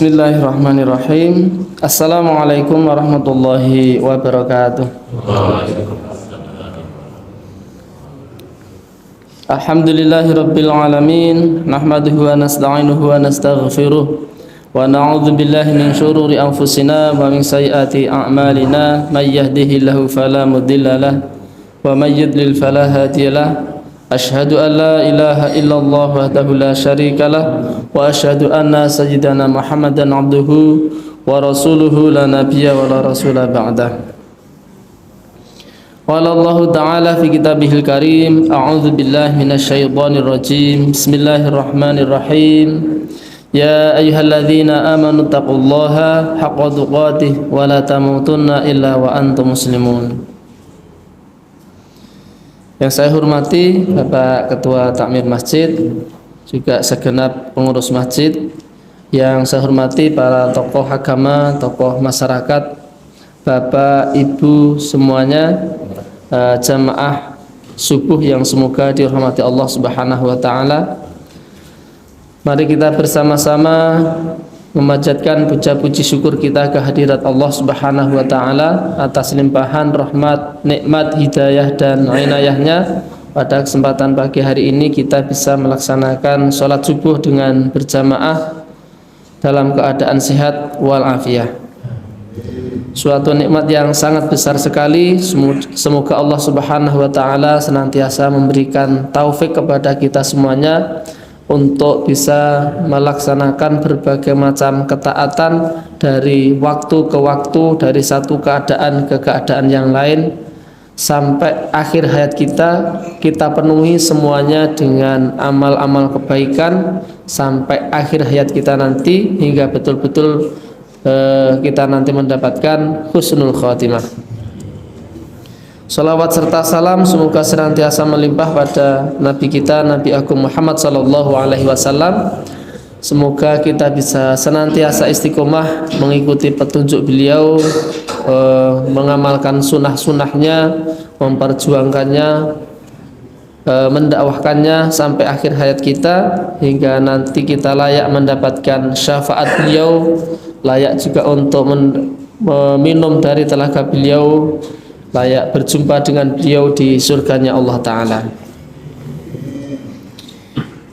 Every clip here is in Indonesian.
Bismillahirrahmanirrahim. Assalamualaikum warahmatullahi wabarakatuh. Alhamdulillahirabbil alamin. Nahmaduhu wa nasta'inuhu wa nastaghfiruh. Wa na'udzu billahi min syururi anfusina wa min sayyiati a'malina. May yahdihillahu fala mudilla lahu wa may yudlil fala hadiyalah. Asyhadu an la ilaha illallah wahdahu la syarika lah wa asyhadu anna sayyidana Muhammadan abduhu wa rasuluhu la nabiyya wa la rasula ba'dah. Qala Allah ta'ala fi kitabihil karim, a'udzu billahi minasy syaithanir rajim. Bismillahirrahmanirrahim. Ya ayyuhalladzina amanu taqullaha haqqa tuqatih wa la tamutunna illa wa antum muslimun. Yang saya hormati Bapak Ketua Takmir Masjid, juga segenap pengurus masjid. Yang saya hormati para tokoh agama, tokoh masyarakat, Bapak, Ibu semuanya, jamaah subuh yang semoga dirahmati Allah Subhanahu wa taala. Mari kita bersama-sama memanjatkan puja-puji syukur kita kehadirat Allah Subhanahu wa taala atas limpahan rahmat, nikmat, hidayah dan inayahnya. Pada kesempatan pagi hari ini kita bisa melaksanakan sholat subuh dengan berjamaah dalam keadaan sehat walafiat. Suatu nikmat yang sangat besar sekali. Semoga Allah Subhanahu wa taala senantiasa memberikan taufik kepada kita semuanya untuk bisa melaksanakan berbagai macam ketaatan dari waktu ke waktu, dari satu keadaan ke keadaan yang lain, sampai akhir hayat kita penuhi semuanya dengan amal-amal kebaikan sampai akhir hayat kita nanti, hingga betul-betul kita nanti mendapatkan husnul khatimah. Salawat serta salam semoga senantiasa melimpah pada Nabi kita, Nabi Agung Muhammad sallallahu alaihi wasallam. Semoga kita bisa senantiasa istiqomah mengikuti petunjuk beliau, mengamalkan sunnah-sunnahnya, memperjuangkannya, mendakwahkannya sampai akhir hayat kita, hingga nanti kita layak mendapatkan syafaat beliau, layak juga untuk meminum dari telaga beliau, layak berjumpa dengan beliau di surganya Allah Ta'ala.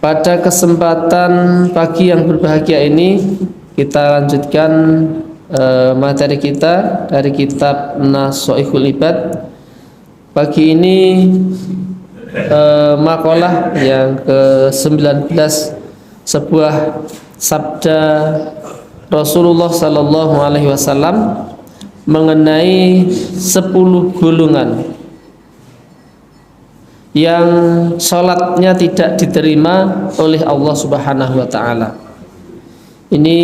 Pada kesempatan pagi yang berbahagia ini, kita lanjutkan materi kita dari kitab Nasha'ihul Ibad. Pagi ini makalah yang ke-19, sebuah sabda Rasulullah sallallahu alaihi wasallam mengenai 10 golongan yang sholatnya tidak diterima oleh Allah Subhanahu wa taala. Ini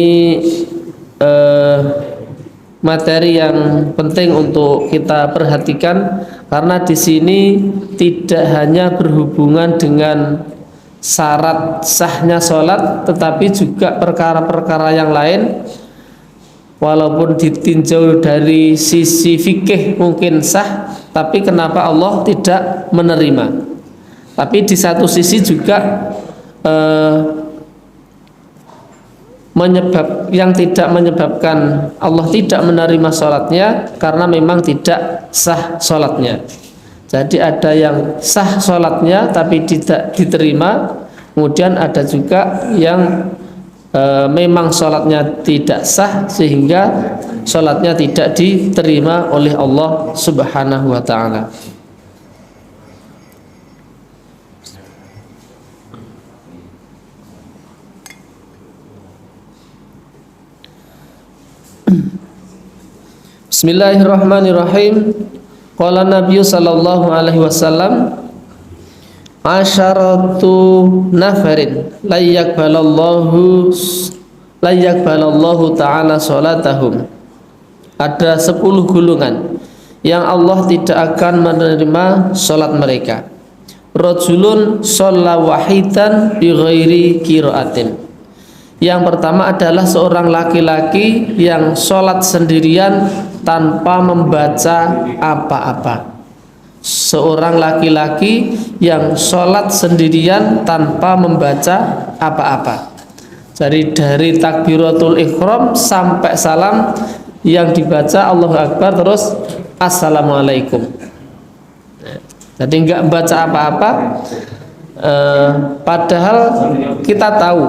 materi yang penting untuk kita perhatikan, karena di sini tidak hanya berhubungan dengan syarat sahnya sholat, tetapi juga perkara-perkara yang lain. Walaupun ditinjau dari sisi fikih mungkin sah, tapi kenapa Allah tidak menerima? Tapi di satu sisi juga yang tidak menyebabkan Allah tidak menerima sholatnya karena memang tidak sah sholatnya. Jadi ada yang sah sholatnya tapi tidak diterima, kemudian ada juga yang memang sholatnya tidak sah sehingga sholatnya tidak diterima oleh Allah Subhanahu wa ta'ala. Bismillahirrahmanirrahim. Qala Nabi sallallahu alaihi wasallam, asyaratu nafarin la yakbalallahu ta'ala sholatahum. Ada 10 golongan yang Allah tidak akan menerima sholat mereka. Rajulun sholla wahidan bi ghairi qiraatin. Yang pertama adalah seorang laki-laki yang sholat sendirian tanpa membaca apa-apa. Seorang laki-laki yang sholat sendirian tanpa membaca apa-apa. Jadi dari takbiratul ihram sampai salam yang dibaca Allahu Akbar terus assalamualaikum. Jadi nggak baca apa-apa, padahal kita tahu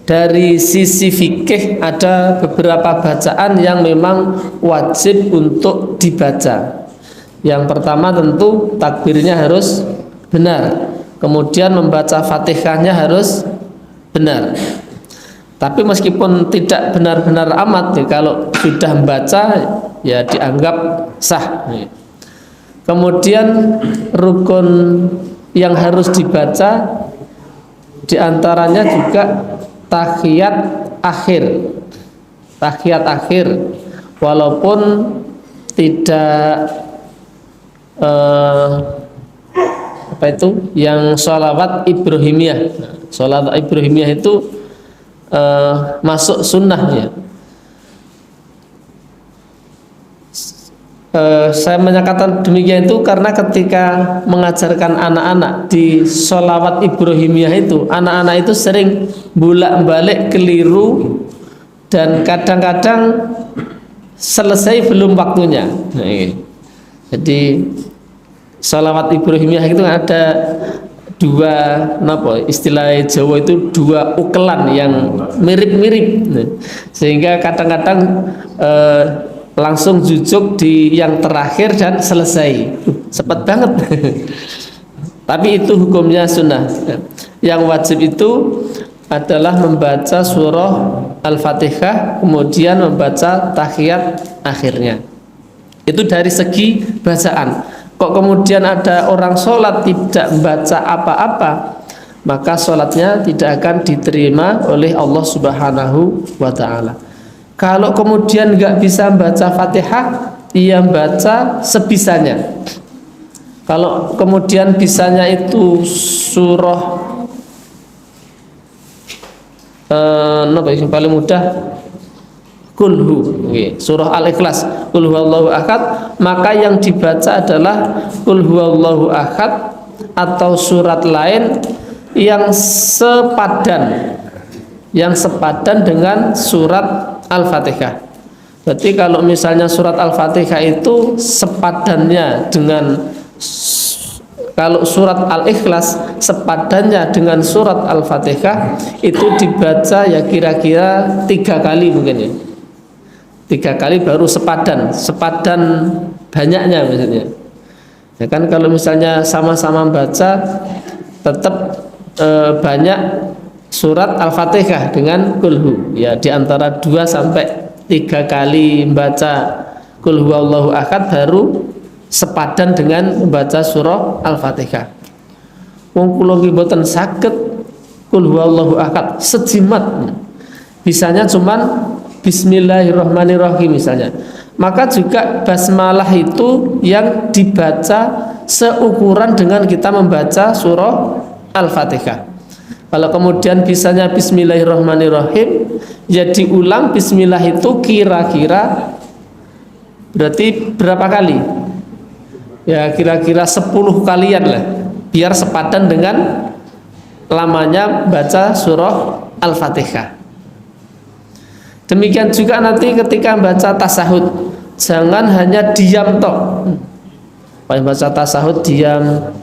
dari sisi fikih ada beberapa bacaan yang memang wajib untuk dibaca. Yang pertama tentu takbirnya harus benar, kemudian membaca Fatihahnya harus benar. Tapi meskipun tidak benar-benar amat ya, kalau sudah membaca ya dianggap sah. Kemudian rukun yang harus dibaca diantaranya juga tahiyat akhir. Tahiyat akhir walaupun tidak apa itu yang sholawat Ibrahimiyah. Sholawat Ibrahimiyah itu masuk sunnah ya. Saya menyatakan demikian itu karena ketika mengajarkan anak-anak di sholawat Ibrahimiyah itu, anak-anak itu sering bolak-balik keliru dan kadang-kadang selesai belum waktunya. Nah, jadi sholawat Ibrahimiyah itu ada dua, istilah Jawa itu dua ukelan yang mirip-mirip, sehingga kadang-kadang langsung jujuk di yang terakhir dan selesai, cepat banget. Tapi itu hukumnya sunnah. Yang wajib itu adalah membaca surah Al-Fatihah, kemudian membaca tahiyat akhirnya. Itu dari segi bacaan. Kok kemudian ada orang sholat tidak membaca apa-apa, maka sholatnya tidak akan diterima oleh Allah Subhanahu wa Ta'ala. Kalau kemudian nggak bisa baca Fatihah, ia baca sebisanya. Kalau kemudian bisanya itu surah yang paling mudah Kulhu, surah Al-Ikhlas, Qul huwallahu ahad, maka yang dibaca adalah Qul huwallahu ahad atau surat lain yang sepadan dengan surat Al-Fatihah. Berarti kalau misalnya surat Al-Fatihah itu sepadannya dengan, kalau surat Al-Ikhlas sepadannya dengan surat Al-Fatihah, itu dibaca ya kira-kira 3 kali mungkin ya. 3 kali baru sepadan banyaknya misalnya. Ya kan kalau misalnya sama-sama baca tetap banyak surat Al-Fatihah dengan kulhu. Ya di antara 2 sampai 3 kali membaca Qul huwallahu ahad baru sepadan dengan membaca surah Al-Fatihah. Wong kula nggih mboten saged Qul huwallahu ahad sejimat. Bisanya cuman Bismillahirrahmanirrahim misalnya. Maka juga basmalah itu yang dibaca seukuran dengan kita membaca surah Al-Fatihah. Kalau kemudian bisanya Bismillahirrahmanirrahim, ya diulang Bismillah itu kira-kira berarti berapa kali? Ya kira-kira 10 kalian lah, biar sepadan dengan lamanya baca surah Al-Fatihah. Demikian juga nanti ketika baca tasahud, jangan hanya diam tok. Pas baca tasahud diam.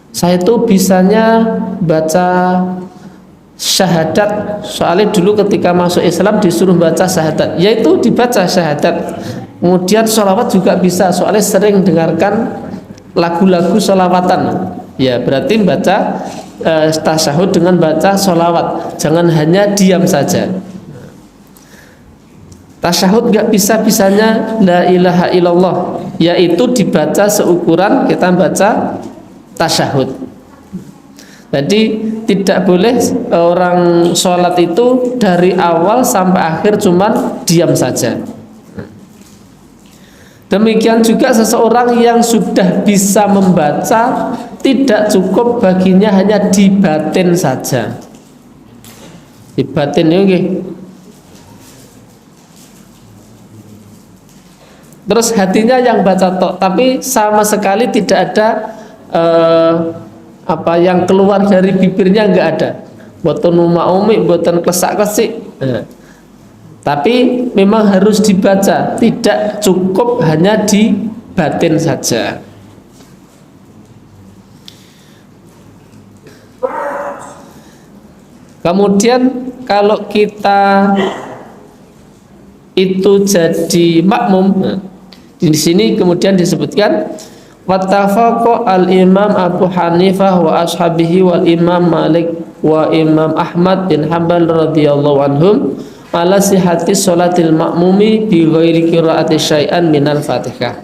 Saya itu bisanya baca syahadat. Soalnya dulu ketika masuk Islam disuruh baca syahadat, yaitu dibaca syahadat. Kemudian sholawat juga bisa, soalnya sering dengarkan lagu-lagu sholawatan. Ya berarti baca tasahud dengan baca sholawat. Jangan hanya diam saja. Tasyahud gak bisa-bisanya la ilaha illallah, yaitu dibaca seukuran kita baca tasyahud. Jadi tidak boleh orang sholat itu dari awal sampai akhir cuman diam saja. Demikian juga seseorang yang sudah bisa membaca, tidak cukup baginya hanya di batin saja. Di batin ini terus hatinya yang baca tok, tapi sama sekali tidak ada yang keluar dari bibirnya, enggak ada. Boten maumi, boten klesak-klesik. Nah, tapi memang harus dibaca, tidak cukup hanya di batin saja. Kemudian kalau kita itu jadi makmum, nah, di sini kemudian disebutkan wattafaqa al-Imam Abu Hanifah wa ashabihi wal Imam Malik wa Imam Ahmad bin Hanbal radhiyallahu anhum ala sihhati sholatil makmumi bi ghairi qiraati syai'an minal Fatihah.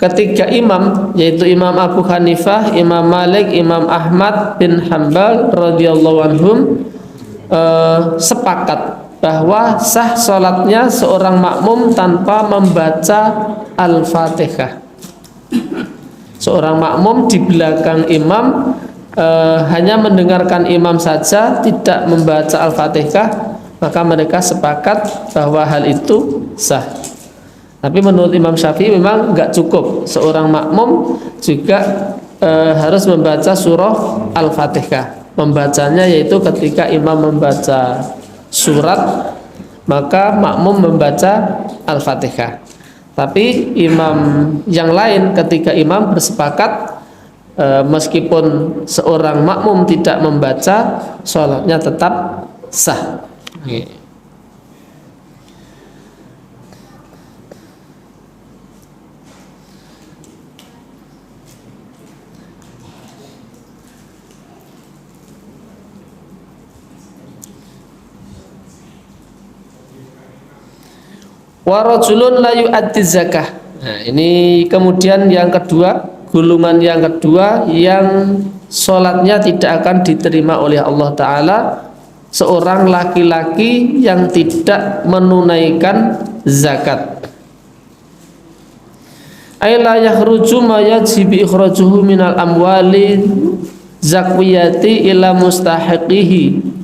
Ketiga imam, yaitu Imam Abu Hanifah, Imam Malik, Imam Ahmad bin Hanbal radhiyallahu anhum sepakat bahwa sah sholatnya seorang makmum tanpa membaca Al-Fatihah. Seorang makmum di belakang imam hanya mendengarkan imam saja, tidak membaca Al-Fatihah, maka mereka sepakat bahwa hal itu sah. Tapi menurut Imam Syafi'i memang enggak cukup, seorang makmum juga harus membaca surah Al-Fatihah. Membacanya yaitu ketika imam membaca surat, maka makmum membaca Al-Fatihah. Tapi imam yang lain ketika imam bersepakat meskipun seorang makmum tidak membaca, sholatnya tetap sah. Wa rajulun la yu'addi zakah. Nah, ini kemudian yang kedua, golongan yang kedua yang sholatnya tidak akan diterima oleh Allah Ta'ala, seorang laki-laki yang tidak menunaikan zakat. Ay la yakhruju ma yajibu ikhrajuhu minal amwali zakwiyati ila mustahiqihi,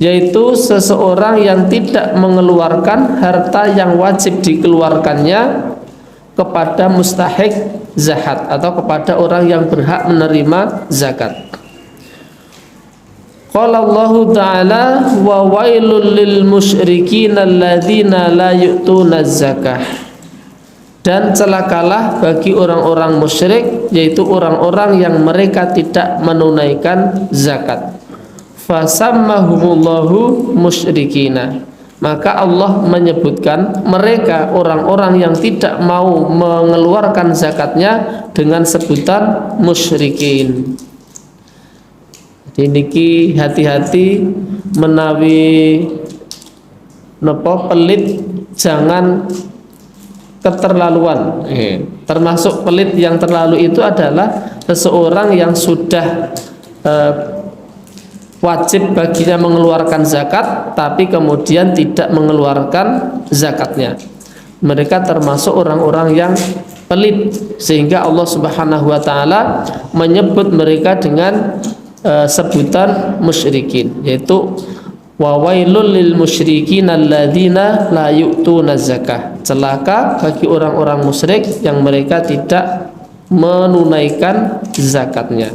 yaitu seseorang yang tidak mengeluarkan harta yang wajib dikeluarkannya kepada mustahik zakat atau kepada orang yang berhak menerima zakat. Qala Allah Ta'ala wa wailul lil musyrikin alladzina la yu'tuna zakah, dan celakalah bagi orang-orang musyrik, yaitu orang-orang yang mereka tidak menunaikan zakat. Fasammahumullahu musyrikina, maka Allah menyebutkan mereka orang-orang yang tidak mau mengeluarkan zakatnya dengan sebutan musyrikin. Jadi niki hati-hati menawi nopo pelit, jangan keterlaluan. Termasuk pelit yang terlalu itu adalah seseorang yang sudah wajib baginya mengeluarkan zakat tapi kemudian tidak mengeluarkan zakatnya. Mereka termasuk orang-orang yang pelit, sehingga Allah Subhanahu wa taala menyebut mereka dengan sebutan musyrikin, yaitu wa wailul lil musyrikin alladzina la yu'tuna zakah. Celaka bagi orang-orang musyrik yang mereka tidak menunaikan zakatnya.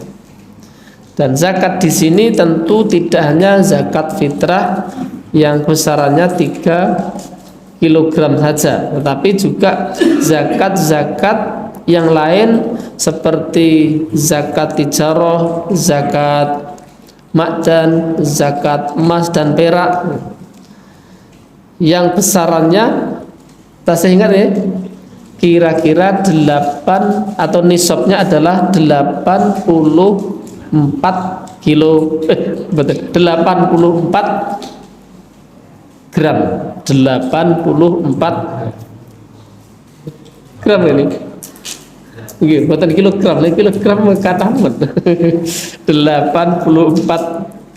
Dan zakat di sini tentu tidak hanya zakat fitrah yang besarannya 3 kilogram saja, tetapi juga zakat-zakat yang lain seperti zakat tijarah, zakat makdan, zakat emas dan perak yang besarannya sehingga ya kira-kira 8 atau nisabnya adalah 84 kilo 84 gram 84 gram ini. Oke, buatan kilogram, kilogram kata 84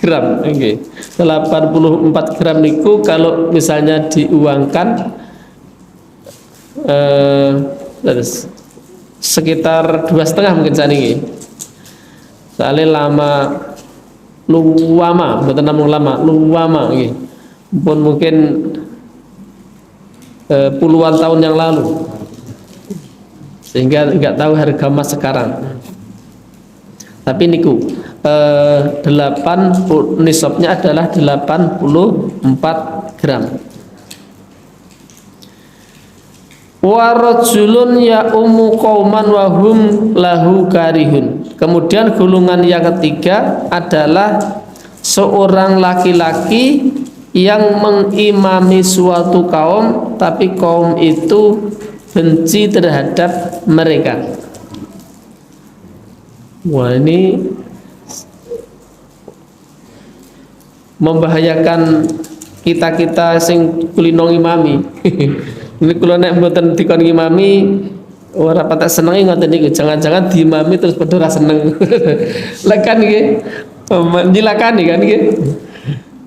gram. Oke. 84 gram niku kalau misalnya diuangkan sekitar 2,5 mungkin saat ini. Soalnya lama luwama, bukan namung lama, luwama nggih. Pun mungkin puluhan tahun yang lalu. Sehingga enggak tahu harga emas sekarang. Tapi niku nisabnya adalah 84 gram. Wa rajulun ya ummu qauman wa hum lahu karihun. Kemudian golongan yang ketiga adalah seorang laki-laki yang mengimami suatu kaum tapi kaum itu benci terhadap mereka. Wah, ini membahayakan kita sing kulino ngimami. Ini kula nek mboten dikon ngimami ora patek senengi ngoten niku. Jangan-jangan diimami terus padha ora seneng. Lah kan nggih menjilakani kan nggih.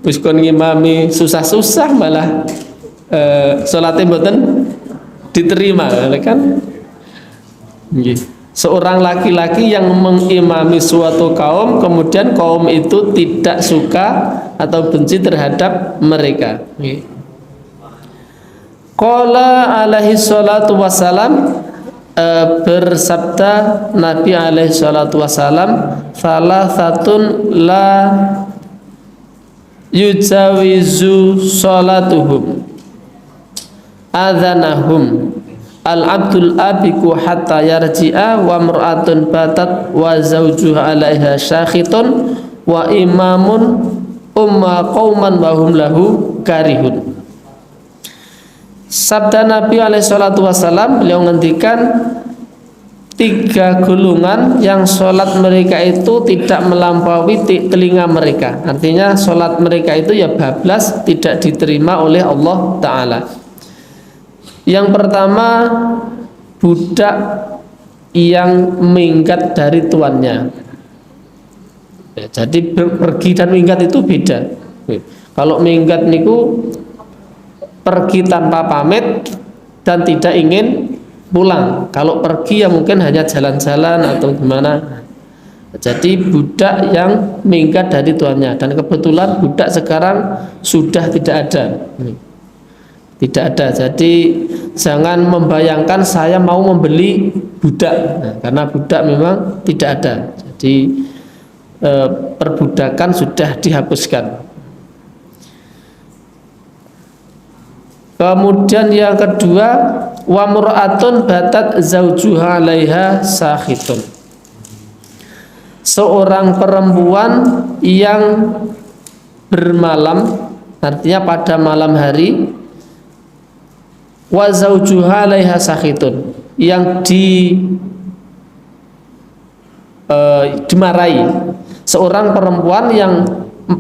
Wis kon ngimami susah-susah malah salate mboten diterima kan nggih. Seorang laki-laki yang mengimami suatu kaum kemudian kaum itu tidak suka atau benci terhadap mereka. Qala alaihi salatu wassalam, bersabda Nabi alaihi salatu wassalam, salasatun la yujawizu salatuhum adhanahum al-abdul abiku hatta yarji'a wa mar'atun batat wa zawjuha alaiha syakhitun wa imamun umma qauman wa hum lahu karihun. Sabda Nabi alaihi salatu wassalam, beliau ngendikan 3 golongan yang sholat mereka itu tidak melampaui telinga mereka. Artinya sholat mereka itu ya bablas, tidak diterima oleh Allah Ta'ala. Yang pertama, budak yang minggat dari tuannya. Ya, jadi pergi dan minggat itu beda. Kalau minggat niku pergi tanpa pamit dan tidak ingin pulang. Kalau pergi ya mungkin hanya jalan-jalan atau gimana. Jadi budak yang minggat dari tuannya, dan kebetulan budak sekarang sudah tidak ada. Tidak ada. Jadi jangan membayangkan saya mau membeli budak, karena budak memang tidak ada. Jadi perbudakan sudah dihapuskan. Kemudian yang kedua, wa mur'atun batat zaujuha 'alaiha sakhitun. Seorang perempuan yang bermalam, artinya pada malam hari, wa zaujuha 'alaiha sakhitun, yang dimarahi. Seorang perempuan yang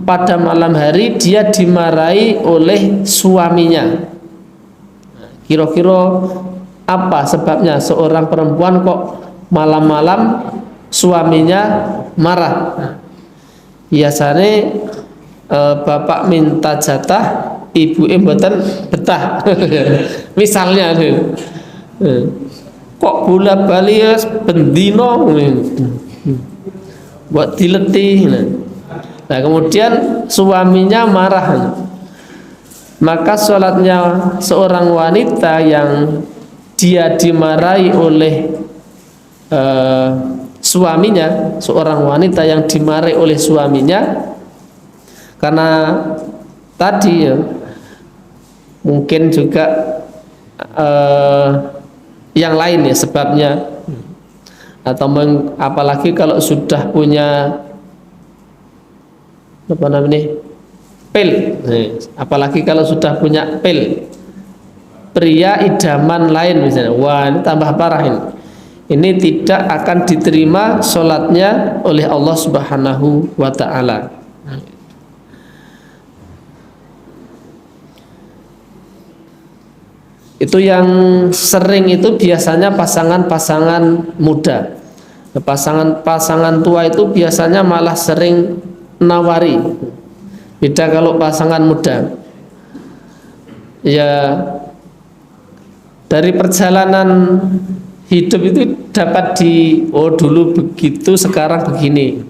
pada malam hari dia dimarahi oleh suaminya. Kira-kira apa sebabnya seorang perempuan kok malam-malam suaminya marah? Biasanya bapak minta jatah, ibu mboten betah. Misalnya kok bola-bali bendino buat diletih. Nah, kemudian suaminya marah. Maka sholatnya seorang wanita yang dia dimarahi oleh suaminya, seorang wanita yang dimarahi oleh suaminya, karena tadi ya, mungkin juga yang lain ya sebabnya, atau apalagi kalau sudah punya apa namanya pil, apalagi kalau sudah punya pil, pria idaman lain misalnya, wah ini tambah parah ini. Ini tidak akan diterima sholatnya oleh Allah Subhanahu wa Ta'ala. Itu yang sering itu biasanya pasangan-pasangan muda. Pasangan tua itu biasanya malah sering nawari. Beda kalau pasangan muda. Ya, dari perjalanan hidup itu dapat dulu begitu, sekarang begini.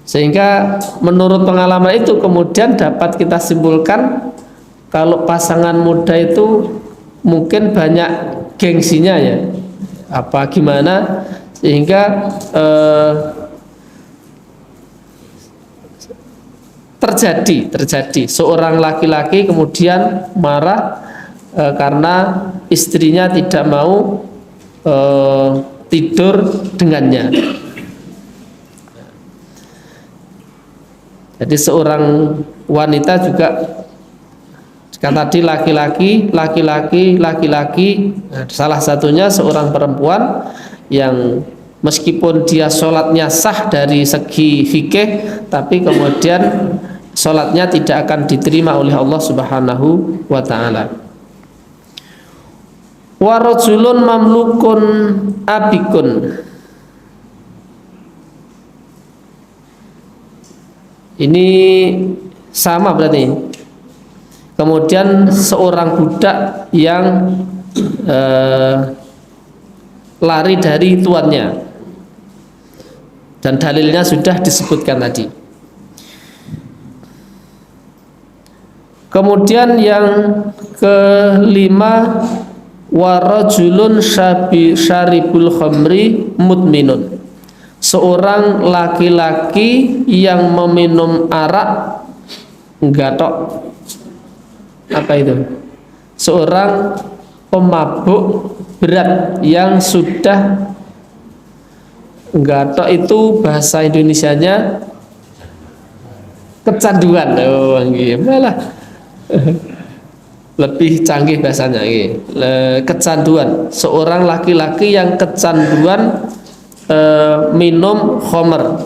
Sehingga menurut pengalaman itu kemudian dapat kita simpulkan kalau pasangan muda itu mungkin banyak gengsinya ya. Apa gimana? sehingga terjadi seorang laki-laki kemudian marah karena istrinya tidak mau tidur dengannya. Jadi seorang wanita juga, kan tadi laki-laki, salah satunya seorang perempuan yang meskipun dia sholatnya sah dari segi fikih, tapi kemudian sholatnya tidak akan diterima oleh Allah Subhanahu wa ta'ala. Wa rajulun mamlukun abikun. Ini sama berarti. Kemudian seorang budak yang lari dari tuannya, dan dalilnya sudah disebutkan tadi. Kemudian yang kelima, warajulun syaribul khamri mudminun. Seorang laki-laki yang meminum arak gatok. Apa itu? Seorang pemabuk berat yang sudah gatok, itu bahasa Indonesianya kecanduan. Oh, gimana? Lebih canggih bahasanya ini. Kecanduan, seorang laki-laki yang kecanduan minum khamr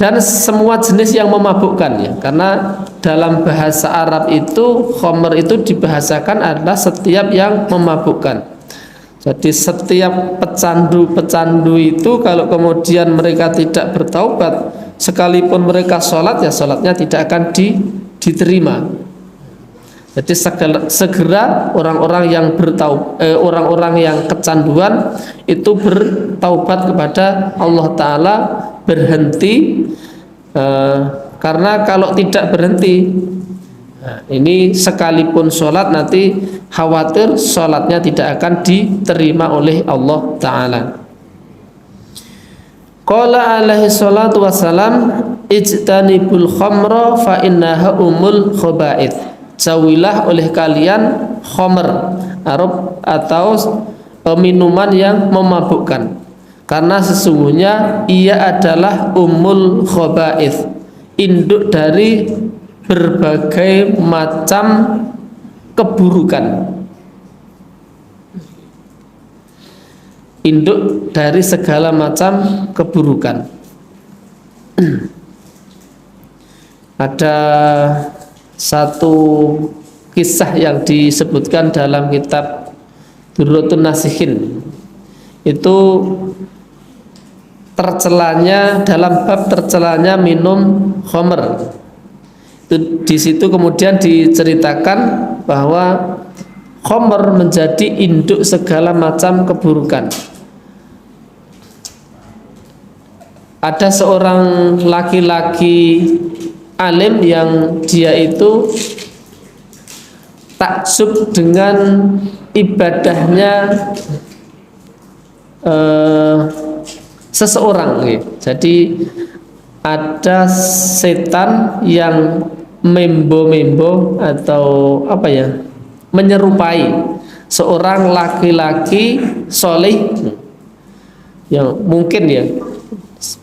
dan semua jenis yang memabukkan, ya, karena dalam bahasa Arab itu khamr itu dibahasakan adalah setiap yang memabukkan. Jadi setiap pecandu itu kalau kemudian mereka tidak bertaubat, sekalipun mereka sholat, ya sholatnya tidak akan diterima. Jadi segera orang-orang yang orang-orang yang kecanduan itu bertaubat kepada Allah Ta'ala, berhenti, karena kalau tidak berhenti, ini sekalipun sholat nanti khawatir sholatnya tidak akan diterima oleh Allah Ta'ala. Qala alaihi salatu wassalam, ijtanibul khamra fa innaha umul khaba'ith. Jauhilah oleh kalian khamr atau minuman yang memabukkan, karena sesungguhnya ia adalah umul khaba'ith, induk dari berbagai macam keburukan, induk dari segala macam keburukan. Ada satu kisah yang disebutkan dalam kitab Durratun Nasihin, itu tercelanya, dalam bab tercelanya minum khamr. Di situ kemudian diceritakan bahwa khamr menjadi induk segala macam keburukan. Ada seorang laki-laki alim yang dia itu takjub dengan ibadahnya seseorang. Jadi ada setan yang membo-membo atau apa ya, menyerupai seorang laki-laki soleh, yang mungkin ya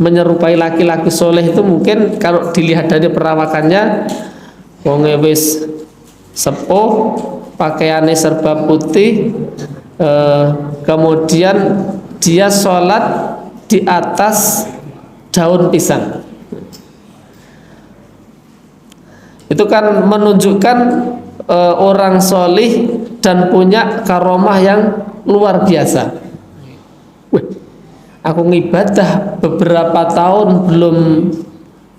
menyerupai laki-laki soleh itu mungkin kalau dilihat dari perawakannya, wong wis sepuh, pakaiannya serba putih, kemudian dia sholat di atas daun pisang. Itu kan menunjukkan orang soleh dan punya karomah yang luar biasa. Aku ngibadah beberapa tahun belum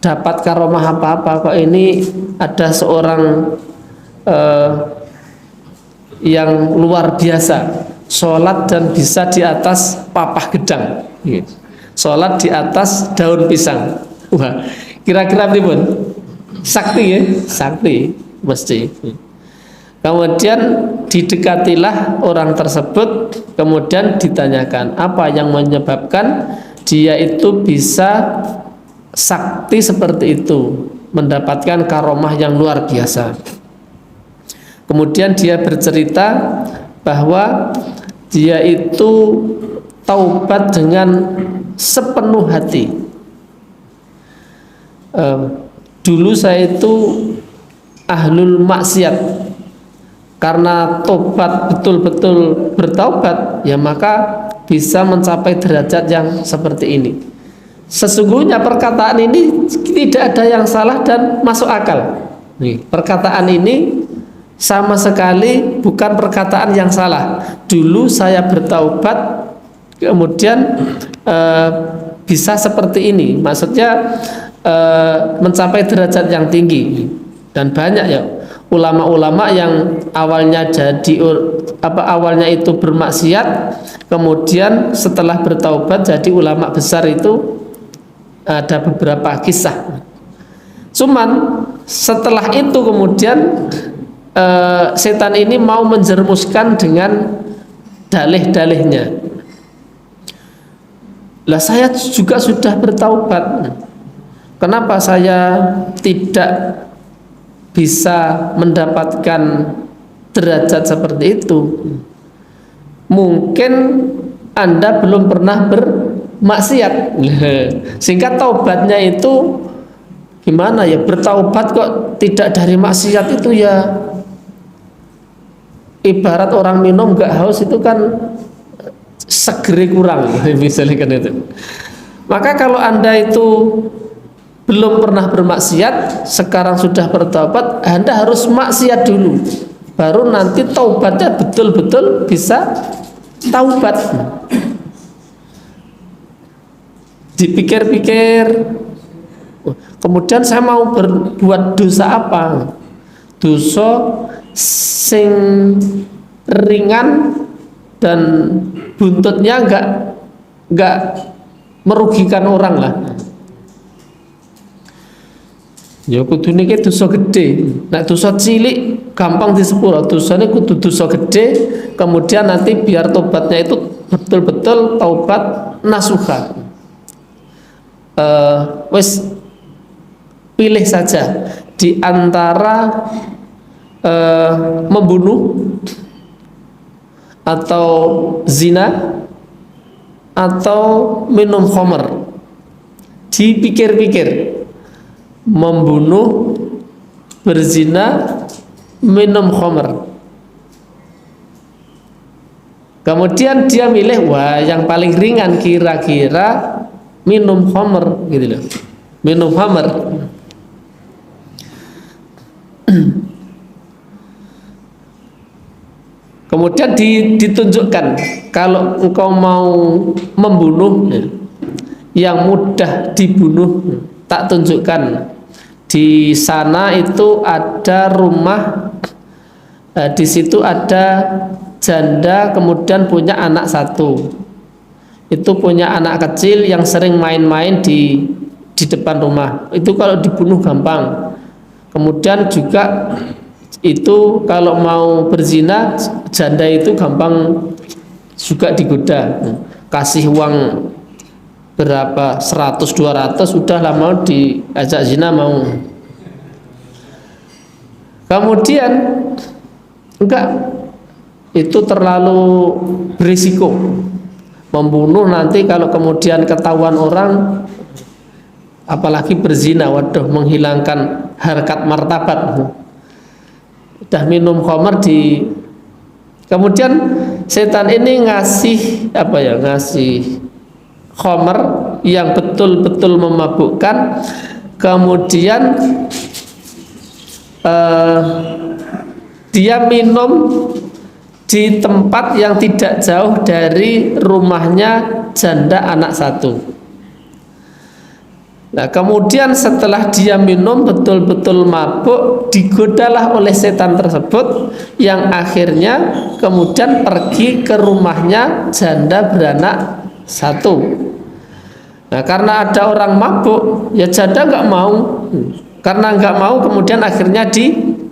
dapat karomah apa-apa, kok ini ada seorang yang luar biasa, sholat dan bisa di atas papah gedang, sholat di atas daun pisang. Wah, kira-kira pripun? Sakti ya, sakti mesti. Kemudian didekatilah orang tersebut, kemudian ditanyakan apa yang menyebabkan dia itu bisa sakti seperti itu, mendapatkan karomah yang luar biasa. Kemudian dia bercerita bahwa dia itu taubat dengan sepenuh hati. Dulu saya itu ahlul maksiat. Karena tobat, betul-betul bertaubat, ya maka bisa mencapai derajat yang seperti ini. Sesungguhnya perkataan ini tidak ada yang salah dan masuk akal. Nih, perkataan ini sama sekali bukan perkataan yang salah. Dulu saya bertaubat, kemudian bisa seperti ini. Maksudnya mencapai derajat yang tinggi. Dan banyak ya ulama-ulama yang awalnya awalnya itu bermaksiat, kemudian setelah bertaubat jadi ulama besar, itu ada beberapa kisah. Cuman setelah itu kemudian setan ini mau menjerumuskan dengan dalih-dalihnya. Lah saya juga sudah bertaubat, kenapa saya tidak bisa mendapatkan derajat seperti itu? Mungkin Anda belum pernah bermaksiat, sehingga taubatnya itu gimana ya, bertaubat kok tidak dari maksiat itu ya ibarat orang minum gak haus itu kan segeri kurang, misalnya kan itu. Maka kalau Anda itu belum pernah bermaksiat, sekarang sudah bertaubat, Anda harus maksiat dulu, baru nanti taubatnya betul-betul bisa taubat. Dipikir-pikir, kemudian saya mau berbuat dosa apa? Dosa sing ringan dan buntutnya enggak merugikan orang lah. Ya kudune iki dosa gede. Nek dosa cilik gampang disepuro, dosane kudu dosa gede, kemudian nanti biar tobatnya itu betul-betul taubat nasuha. Wis pilih saja di antara membunuh atau zina atau minum khamr. Dipikir-pikir, membunuh, berzina, minum khamr. Kemudian dia milih, wah yang paling ringan kira-kira minum khamr gitu loh. Minum khamr. Kemudian ditunjukkan, kalau engkau mau membunuh yang mudah dibunuh, tak tunjukkan. Di sana itu ada rumah, di situ ada janda, kemudian punya anak satu. Itu punya anak kecil yang sering main-main di depan rumah. Itu kalau dibunuh gampang. Kemudian juga itu kalau mau berzina, janda itu gampang juga digoda. Kasih uang berapa, 100 200 sudah lah, mau diajak zina mau. Kemudian enggak, itu terlalu berisiko membunuh, nanti kalau kemudian ketahuan orang, apalagi berzina, waduh, menghilangkan harkat martabat. Udah minum khamr kemudian setan ini ngasih ngasih khamr yang betul-betul memabukkan, kemudian dia minum di tempat yang tidak jauh dari rumahnya janda anak satu. Nah, kemudian setelah dia minum betul-betul mabuk, digodalah oleh setan tersebut, yang akhirnya kemudian pergi ke rumahnya janda beranak satu. Nah, karena ada orang mabuk, ya janda nggak mau. Karena nggak mau, kemudian akhirnya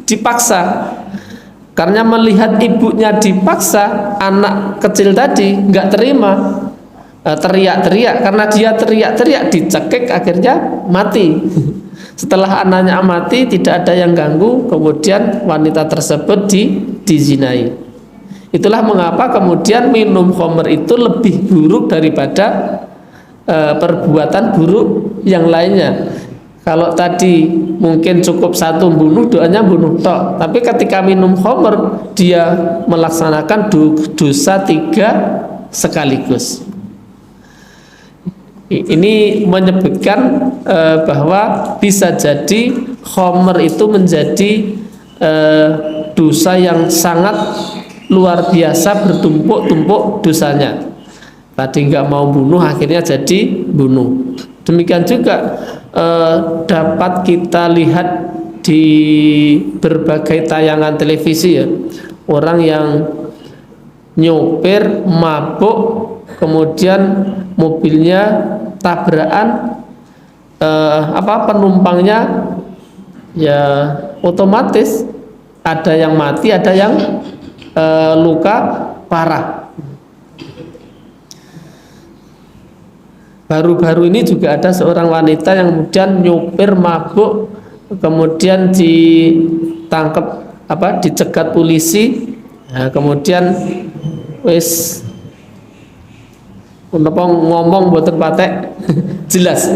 dipaksa. Karena melihat ibunya dipaksa, anak kecil tadi nggak terima, teriak-teriak. Karena dia teriak-teriak, dicekik, akhirnya mati. Setelah anaknya mati, tidak ada yang ganggu, kemudian wanita tersebut dizinai. Itulah mengapa kemudian minum khamr itu lebih buruk daripada perbuatan buruk yang lainnya. Kalau tadi mungkin cukup satu bunuh, doanya bunuh tok. Tapi ketika minum khamr, dia melaksanakan dosa 3 sekaligus. Ini menyebutkan bahwa bisa jadi khamr itu menjadi dosa yang sangat luar biasa, bertumpuk-tumpuk dosanya. Tadi nggak mau bunuh, akhirnya jadi bunuh. Demikian juga dapat kita lihat di berbagai tayangan televisi ya, orang yang nyopir mabuk, kemudian mobilnya tabrakan, penumpangnya ya otomatis ada yang mati, ada yang luka parah. Baru-baru ini juga ada seorang wanita yang kemudian nyopir mabuk, kemudian ditangkap, dicegat polisi, nah, kemudian wis ngomong boten patek jelas.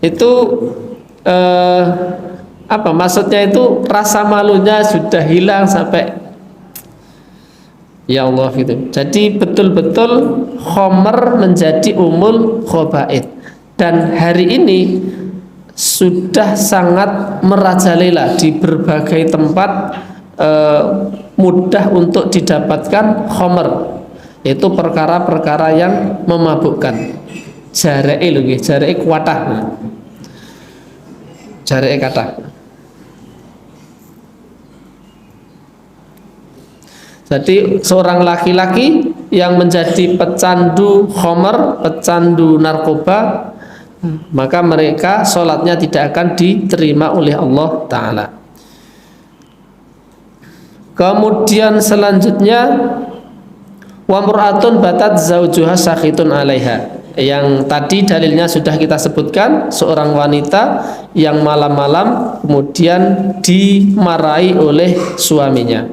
Itu maksudnya itu rasa malunya sudah hilang sampai ya Allah gitu. Jadi betul-betul khamr menjadi umul khaba'ith, dan hari ini sudah sangat merajalela di berbagai tempat, mudah untuk didapatkan khamr, yaitu perkara-perkara yang memabukkan. Jareke lho nggih, jareke kuatah. Jareke kathah. Jadi seorang laki-laki yang menjadi pecandu khamr, pecandu narkoba, maka mereka sholatnya tidak akan diterima oleh Allah Ta'ala. Kemudian selanjutnya, wa mur'atun batat zaujuha sakhitun 'alaiha. Yang tadi dalilnya sudah kita sebutkan, seorang wanita yang malam-malam kemudian dimarahi oleh suaminya.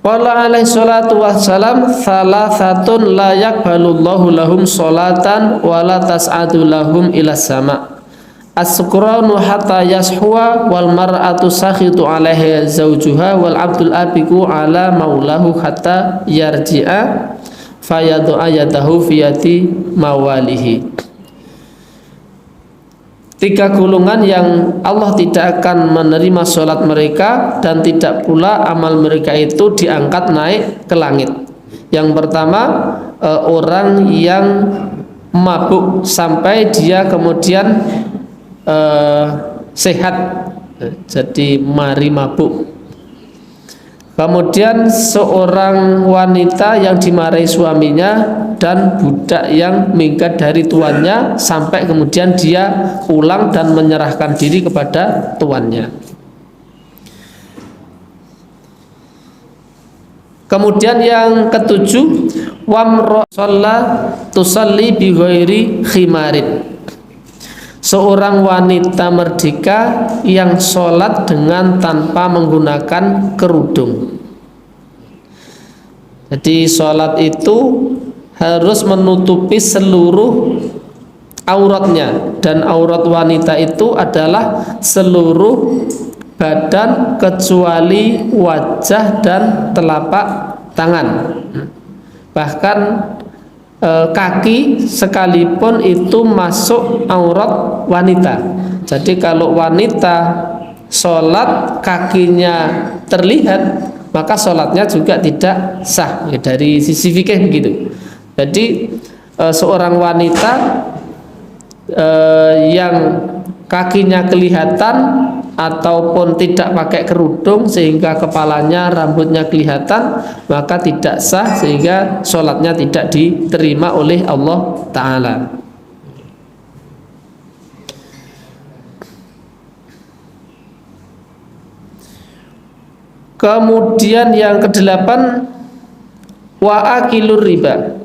Qala alaihi salatu wassalam, thalathatun la yaqbalullahu lahum sholatan wa la tas'adu lahum ila sama. As-sukranu hatta yashhuwa, wal mar'atu sakhitu 'alaiha zawjuha, wal 'abdul abiku 'ala maulahu hatta yarji'a fayadu'a yadahu fi yadi mawalihi. 3 golongan yang Allah tidak akan menerima sholat mereka, dan tidak pula amal mereka itu diangkat naik ke langit. Yang pertama, orang yang mabuk sampai dia kemudian sehat, jadi mari mabuk. Kemudian seorang wanita yang dimarahi suaminya, dan budak yang minggat dari tuannya sampai kemudian dia pulang dan menyerahkan diri kepada tuannya. Kemudian yang ketujuh, wamra'alla tusalli bi ghairi khimarin. Seorang wanita merdeka yang sholat dengan tanpa menggunakan kerudung. Jadi sholat itu harus menutupi seluruh auratnya, dan aurat wanita itu adalah seluruh badan kecuali wajah dan telapak tangan. Bahkan kaki sekalipun itu masuk aurat wanita. Jadi kalau wanita sholat kakinya terlihat, maka sholatnya juga tidak sah, ya, dari sisi fikih begitu. Jadi seorang wanita yang kakinya kelihatan ataupun tidak pakai kerudung sehingga kepalanya, rambutnya kelihatan, maka tidak sah, sehingga sholatnya tidak diterima oleh Allah Ta'ala. Kemudian yang kedelapan, wa akilur riba.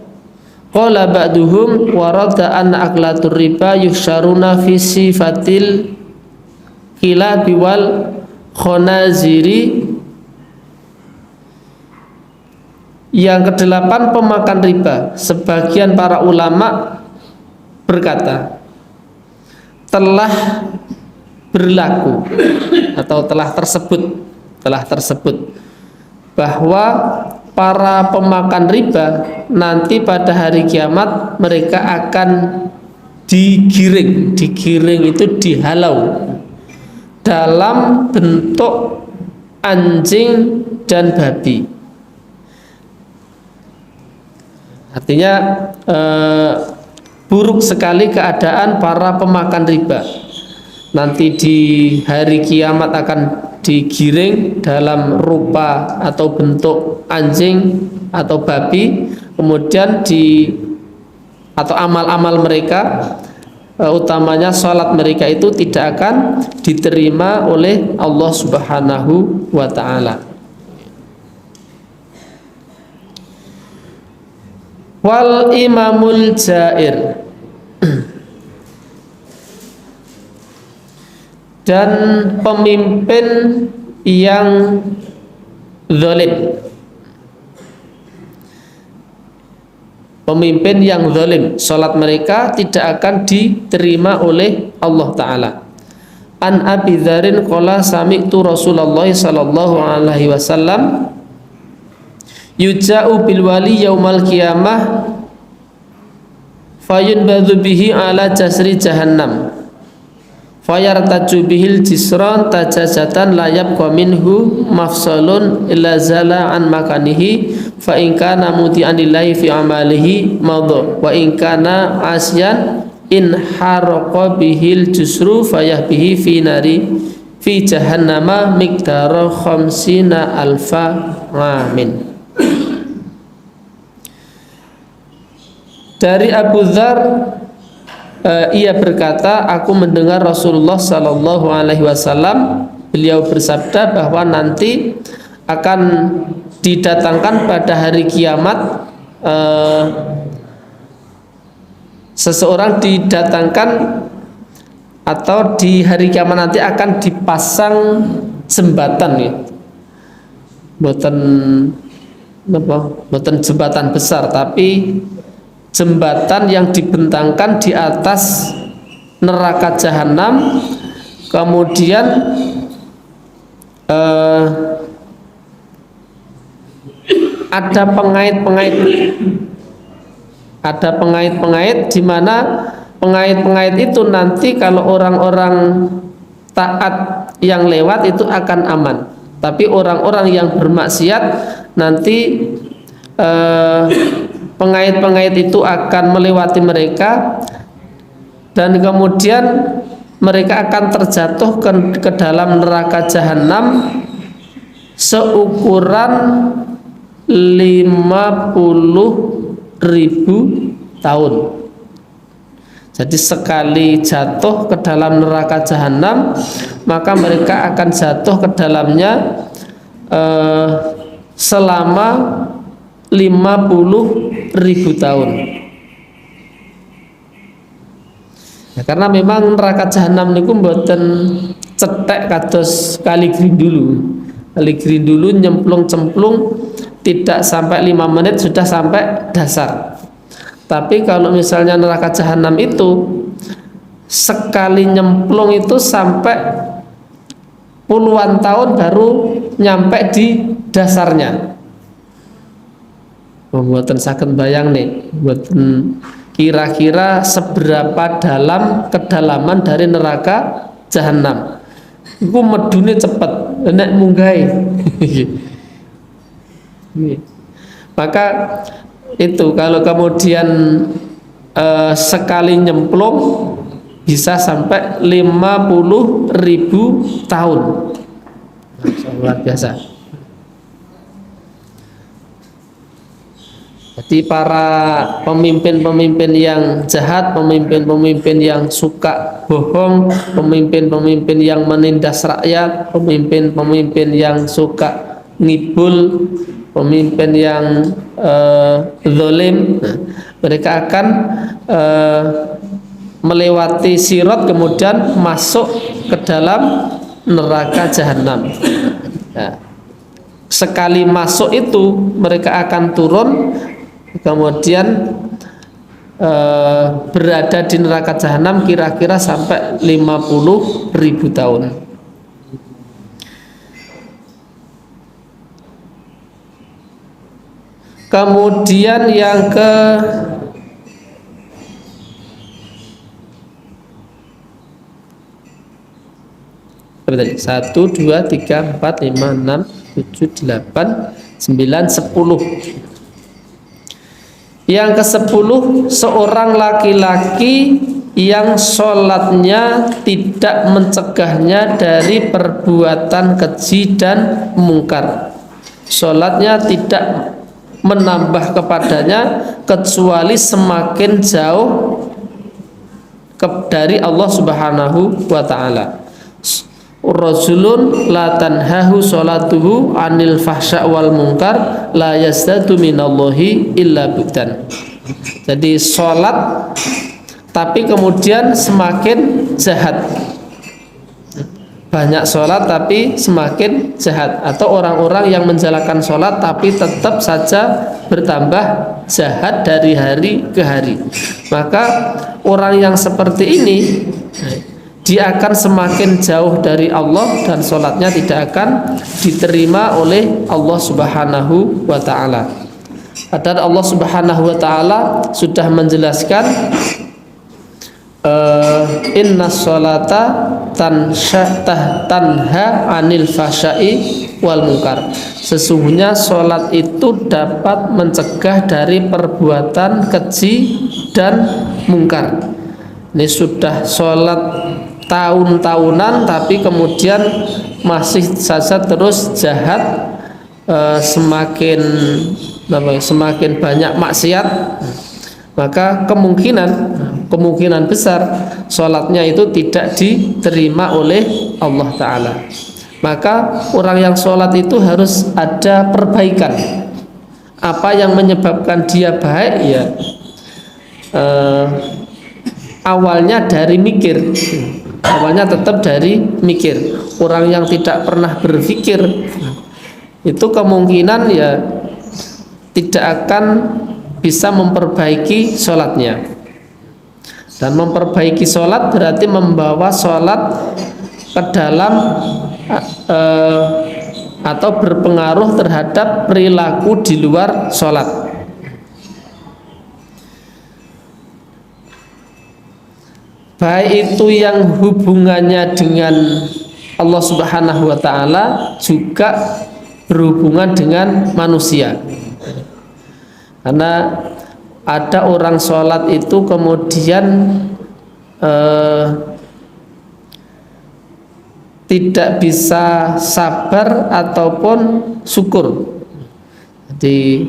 Qala ba'duhum warada anna aklatur riba yusyaruna fi sifatil kilabi wal khonaziri. Yang kedelapan, pemakan riba. Sebagian para ulama berkata telah berlaku atau telah tersebut bahwa para pemakan riba nanti pada hari kiamat mereka akan digiring itu dihalau dalam bentuk anjing dan babi. Artinya buruk sekali keadaan para pemakan riba. Nanti di hari kiamat akan digiring dalam rupa atau bentuk anjing atau babi. Kemudian atau amal-amal mereka, utamanya sholat mereka itu tidak akan diterima oleh Allah Subhanahu wa ta'ala. Wal imamul jair, dan pemimpin yang zalim. Pemimpin yang zalim, salat mereka tidak akan diterima oleh Allah Ta'ala. An Abi Dzarin qala sami'tu Rasulullah sallallahu alaihi wasallam yuja'u bil wali yaumal qiyamah fayunbadhu bihi ala jasri jahannam fayartaju bihil jisran tajazatan la yabqa minhu mafsalun illa zala an makanihi fa in kana muti'anillahi fi amalihi madha wa in kana asyan in haraqa bihil jusru fayahbihi fi nari fi jahannama miqdara khamsina alfa amin. Dari Abu Dzar, ia berkata, aku mendengar Rasulullah Sallallahu Alaihi Wasallam, beliau bersabda bahwa nanti akan didatangkan pada hari kiamat, seseorang didatangkan atau di hari kiamat nanti akan dipasang jembatan, ya, bukan jembatan besar, tapi jembatan yang dibentangkan di atas neraka jahanam. Kemudian ada pengait-pengait di mana pengait-pengait itu nanti kalau orang-orang taat yang lewat itu akan aman, tapi orang-orang yang bermaksiat nanti pengait-pengait itu akan melewati mereka dan kemudian mereka akan terjatuh ke dalam neraka jahanam seukuran 50.000 tahun. Jadi sekali jatuh ke dalam neraka jahanam maka mereka akan jatuh ke dalamnya selama 50.000 tahun. Ya, karena memang neraka jahanam niku mboten cetek kados kali grindulu. Kali grindulu nyemplung-cemplung tidak sampai 5 menit sudah sampai dasar. Tapi kalau misalnya neraka jahanam itu sekali nyemplung itu sampai puluhan tahun baru nyampe di dasarnya. Mboten saged bayang nih, mboten kira-kira seberapa dalam kedalaman dari neraka jahanam. Iku medune cepet, nek munggahe. Maka itu kalau kemudian sekali nyemplung bisa sampai 50.000 tahun. Luar biasa. Jadi para pemimpin-pemimpin yang jahat, pemimpin-pemimpin yang suka bohong, pemimpin-pemimpin yang menindas rakyat, pemimpin-pemimpin yang suka ngibul, pemimpin yang zalim, mereka akan melewati sirat kemudian masuk ke dalam neraka jahanam. Nah, sekali masuk itu mereka akan turun kemudian berada di neraka jahanam kira-kira sampai 50.000 tahun. Kemudian yang ke 1, 2, 3, 4, 5, 6, 7, 8, 9, 10. Yang ke-10, seorang laki-laki yang sholatnya tidak mencegahnya dari perbuatan keji dan mungkar. Sholatnya tidak menambah kepadanya kecuali semakin jauh dari Allah Subhanahu wa ta'ala. Rajulun la tanhahu sholatuhu anil fahsya wal munkar la yazdadu minallahi illa buhtan. Jadi sholat tapi kemudian semakin jahat, banyak sholat tapi semakin jahat, atau orang-orang yang menjalankan sholat tapi tetap saja bertambah jahat dari hari ke hari. Maka orang yang seperti ini dia akan semakin jauh dari Allah dan sholatnya tidak akan diterima oleh Allah Subhanahu wa ta'ala. Padahal Allah Subhanahu wa ta'ala sudah menjelaskan inna sholata tanha anil fahsya'i wal munkar. Sesungguhnya sholat itu dapat mencegah dari perbuatan keji dan mungkar. Ini sudah sholat tahun-tahunan tapi kemudian masih saja terus jahat, semakin banyak maksiat, maka kemungkinan besar sholatnya itu tidak diterima oleh Allah Ta'ala. Maka orang yang sholat itu harus ada perbaikan. Apa yang menyebabkan dia baik? Ya awalnya dari mikir, awalnya tetap dari mikir. Orang yang tidak pernah berpikir itu kemungkinan ya tidak akan bisa memperbaiki sholatnya. Dan memperbaiki sholat berarti membawa sholat ke dalam atau berpengaruh terhadap perilaku di luar sholat. Baik itu yang hubungannya dengan Allah Subhanahu wa ta'ala, juga berhubungan dengan manusia. Karena ada orang sholat itu kemudian tidak bisa sabar ataupun syukur. Jadi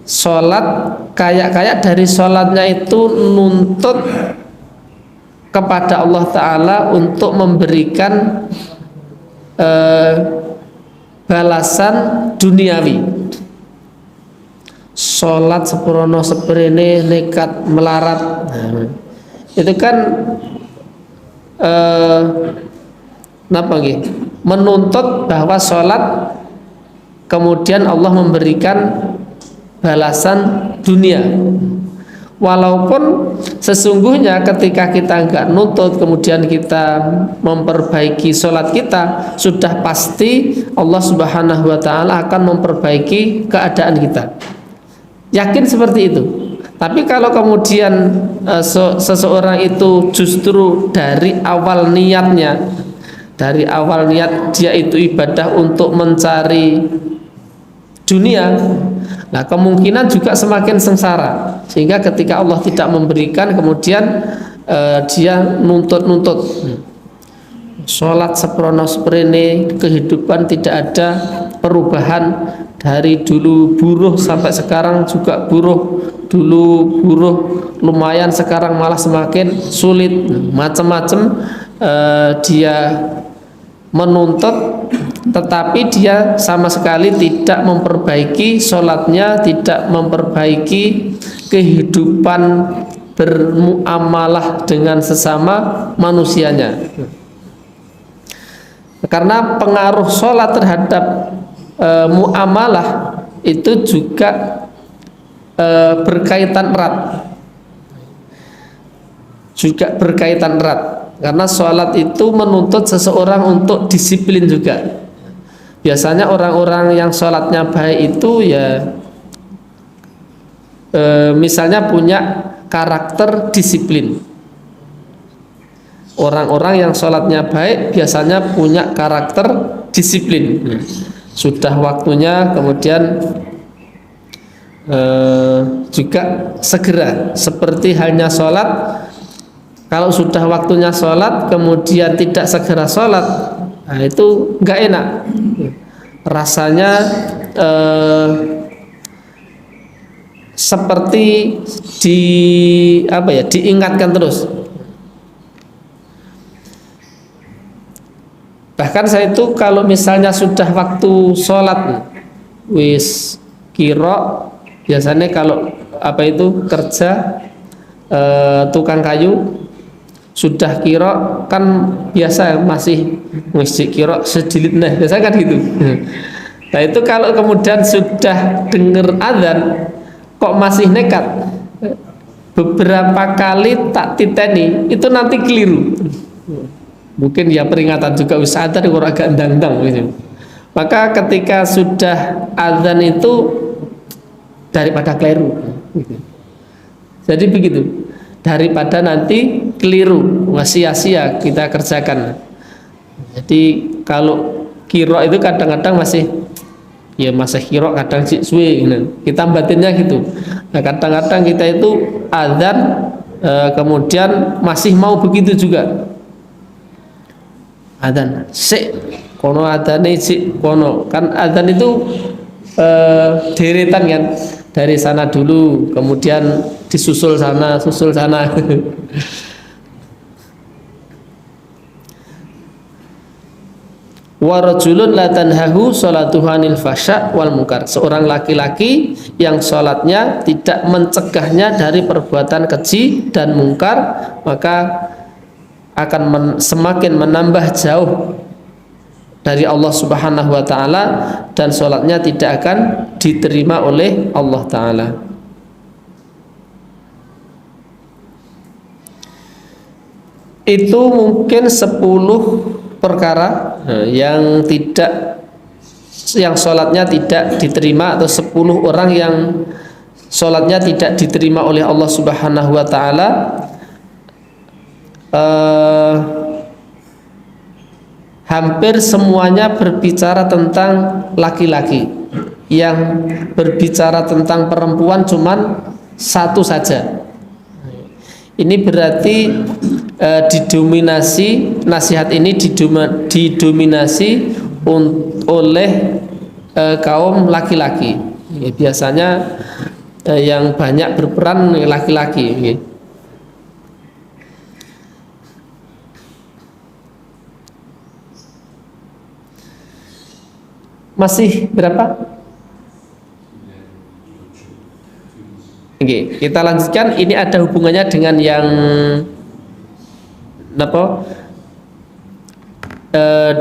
sholat kayak dari sholatnya itu nuntut kepada Allah Ta'ala untuk memberikan balasan duniawi. Sholat seprono seprene nekat melarat, itu kan menuntut bahwa sholat kemudian Allah memberikan balasan dunia. Walaupun sesungguhnya ketika kita enggak nuntut kemudian kita memperbaiki sholat kita, sudah pasti Allah Subhanahu wa ta'ala akan memperbaiki keadaan kita. Yakin seperti itu. Tapi kalau kemudian seseorang itu justru dari awal niatnya, dari awal niat dia itu ibadah untuk mencari dunia, nah kemungkinan juga semakin sengsara, sehingga ketika Allah tidak memberikan kemudian dia nuntut sholat seprono seprene, kehidupan tidak ada perubahan. Dari dulu buruh sampai sekarang juga buruh, dulu buruh lumayan sekarang malah semakin sulit, macam-macam dia menuntut tetapi dia sama sekali tidak memperbaiki sholatnya, tidak memperbaiki kehidupan bermuamalah dengan sesama manusianya. Karena pengaruh sholat terhadap muamalah itu juga berkaitan erat, karena sholat itu menuntut seseorang untuk disiplin juga. Biasanya orang-orang yang sholatnya baik itu ya misalnya punya karakter disiplin. Orang-orang yang sholatnya baik biasanya punya karakter disiplin. Sudah waktunya kemudian juga segera, seperti halnya sholat. Kalau sudah waktunya sholat kemudian tidak segera sholat, nah itu nggak enak rasanya, seperti diingatkan terus. Bahkan saya itu kalau misalnya sudah waktu sholat wis kiro, biasanya kalau kerja tukang kayu sudah kiro kan biasa masih ngisi kiro sedilit, nah biasa kan gitu. Nah itu kalau kemudian sudah dengar adzan kok masih nekat, beberapa kali tak titeni itu nanti keliru. Mungkin ya peringatan juga wis adzan kok agak ndang-ndang gitu. Maka ketika sudah adzan itu daripada keliru. Jadi begitu. Daripada nanti keliru, sia-sia kita kerjakan. Jadi kalau kiro itu kadang-kadang masih kiro, kadang suwe gitu. Kita batinnya gitu. Nah, kadang-kadang kita itu adzan kemudian masih mau begitu juga. Adzan sik kono, adzane sik kono. Kan adzan itu deretan kan, dari sana dulu kemudian disusul sana, susul sana. Wa rajulun la tanhahu sholatuhu anil fasya wal munkar, seorang laki-laki yang sholatnya tidak mencegahnya dari perbuatan keji dan mungkar, maka akan semakin menambah jauh dari Allah Subhanahu wa ta'ala, dan sholatnya tidak akan diterima oleh Allah ta'ala. Itu mungkin 10 perkara yang sholatnya tidak diterima, atau 10 orang yang sholatnya tidak diterima oleh Allah Subhanahu wa ta'ala. Hampir semuanya berbicara tentang laki-laki. Yang berbicara tentang perempuan cuman satu saja. Ini berarti didominasi, nasihat ini didominasi oleh kaum laki-laki. Biasanya yang banyak berperan laki-laki. Masih berapa? Oke, kita lanjutkan. Ini ada hubungannya dengan yang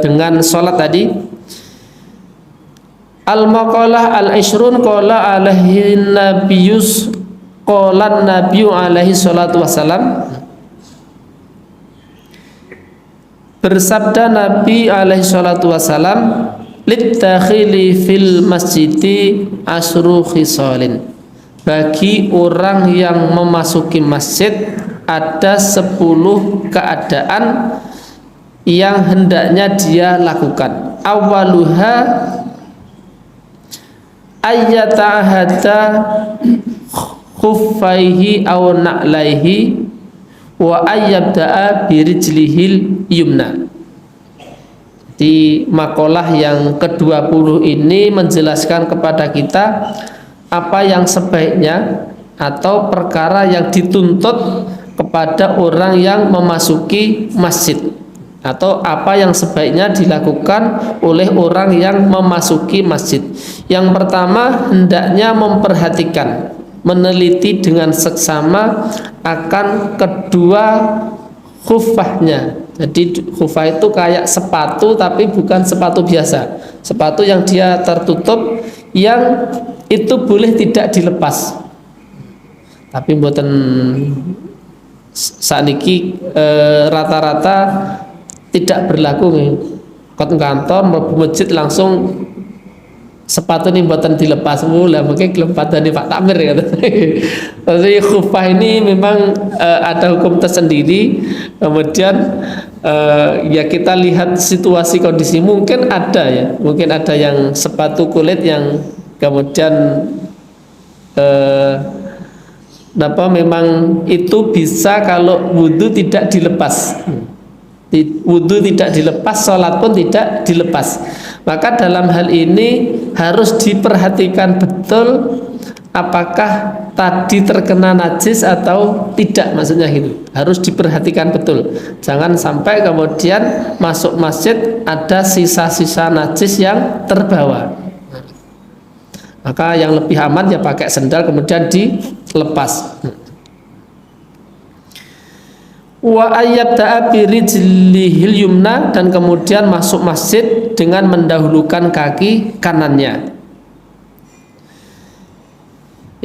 dengan sholat tadi. Al-maqalah al-ishrun qala alaihi nabiyus qala nabiyyu alaihi salatu wassalam, bersabda Nabi alaihi salatu wassalam, littakhili fil masjidi asru khisalin, bagi orang yang memasuki masjid ada 10 keadaan yang hendaknya dia lakukan. Awaluha ayyata'ahada khuffaihi aw na'laihi wa ayyabda'a birijlihil yumna. Di makalah yang ke-20 ini menjelaskan kepada kita apa yang sebaiknya atau perkara yang dituntut kepada orang yang memasuki masjid. atau apa yang sebaiknya dilakukan oleh orang yang memasuki masjid. Yang pertama, hendaknya memperhatikan, meneliti dengan seksama akan kedua khufahnya. Jadi khufah itu kayak sepatu, tapi bukan sepatu biasa, sepatu yang dia tertutup, yang itu boleh tidak dilepas. Tapi mboten saniki rata-rata tidak berlaku nih. Kot kantor mlebu masjid langsung sepatu ini mboten dilepas lah, mungkin kelempatan Pak Takmir kata. Jadi khufah ini memang ada hukum tersendiri. Kemudian ya kita lihat situasi kondisi, mungkin ada ya, mungkin ada yang sepatu kulit yang kemudian memang itu bisa kalau wudhu tidak dilepas. Wudhu tidak dilepas, sholat pun tidak dilepas. Maka dalam hal ini harus diperhatikan betul apakah tadi terkena najis atau tidak, maksudnya gitu. Harus diperhatikan betul. Jangan sampai kemudian masuk masjid ada sisa-sisa najis yang terbawa. Maka yang lebih aman ya pakai sendal kemudian dilepas. Wa ayyabda'a birijlihil yumna, dan kemudian masuk masjid dengan mendahulukan kaki kanannya.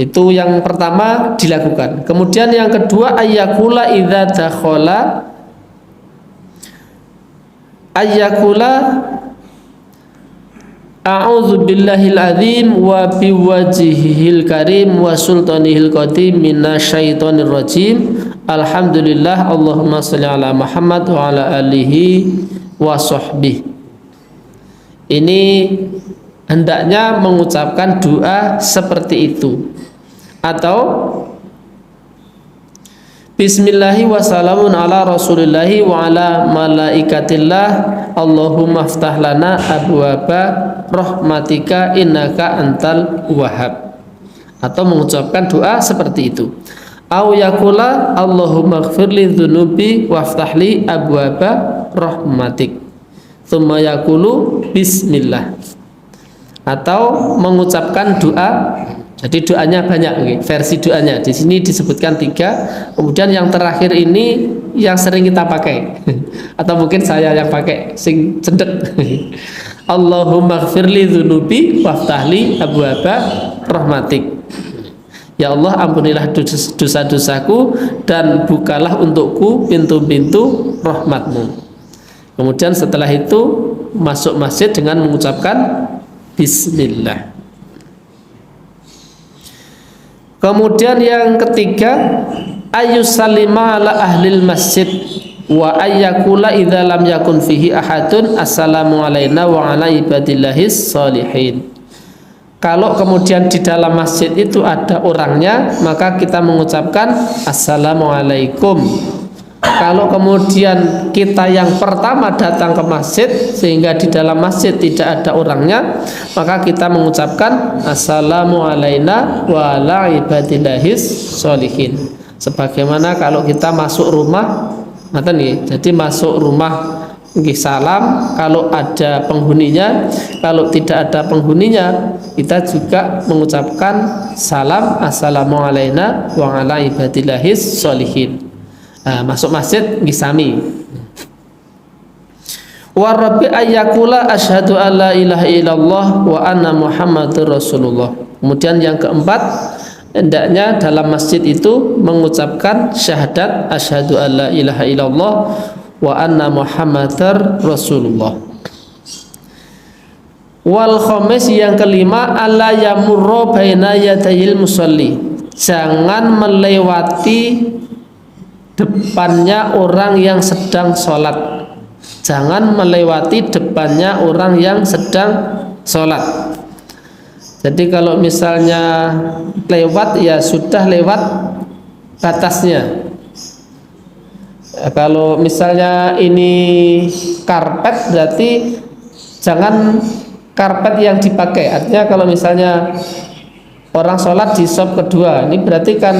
Itu yang pertama dilakukan. Kemudian yang kedua, ayyakula idza dakhala, ayyakula a'udzu billahil azim wa biwajhihil karim wa sultanihil qadim minasyaitonir rajim. Alhamdulillah, Allahumma sholli ala Muhammad wa ala alihi wa sahbihi. Ini hendaknya mengucapkan doa seperti itu. Atau bismillahi wa salamun ala rasulillahi wa ala malaikatillah, Allahumma aftah lana abwaba rahmatika innaka antal wahhab. Atau mengucapkan doa seperti itu. Au yakula Allahumma ighfirli dzunubi waftahli abwaba rahmatik. Tsumma yakulu bismillah. Atau mengucapkan doa. Jadi doanya banyak, versi doanya di sini disebutkan 3. Kemudian yang terakhir ini yang sering kita pakai, atau mungkin saya yang pakai sing cendek. Allahumma ighfirli dzunubi waftahli abwaba rahmatik. Ya Allah, ampunilah dosa-dosaku dan bukalah untukku pintu-pintu rahmatmu. Kemudian setelah itu masuk masjid dengan mengucapkan bismillah. Kemudian yang ketiga, ayyusallima ala ahlil masjid wa ayyakula idza lam yakun fihi ahadun assalamu alaina wa ala ibadillahis sholihin. Kalau kemudian di dalam masjid itu ada orangnya, maka kita mengucapkan assalamualaikum. Kalau kemudian kita yang pertama datang ke masjid sehingga di dalam masjid tidak ada orangnya, maka kita mengucapkan assalamu alaina wa ala ibadillahis sholihin. Sebagaimana kalau kita masuk rumah, jadi masuk rumah salam kalau ada penghuninya, kalau tidak ada penghuninya kita juga mengucapkan salam assalamu alaina wa ala ibadillahis sholihin. Masuk masjid ngisami. Wa rabbi ayyakula asyhadu alla ilaha illallah wa anna muhammadur rasulullah. Kemudian yang keempat, hendaknya dalam masjid itu mengucapkan syahadat asyhadu alla ilaha illallah wa anna muhammadar rasulullah. Wal khamis, yang kelima, alla yamurra baina yadayil musalli, jangan melewati depannya orang yang sedang sholat. Jangan melewati depannya orang yang sedang sholat. Jadi kalau misalnya lewat, ya sudah lewat batasnya. Kalau misalnya ini karpet, berarti jangan karpet yang dipakai. Artinya kalau misalnya orang sholat di shop kedua, ini berarti kan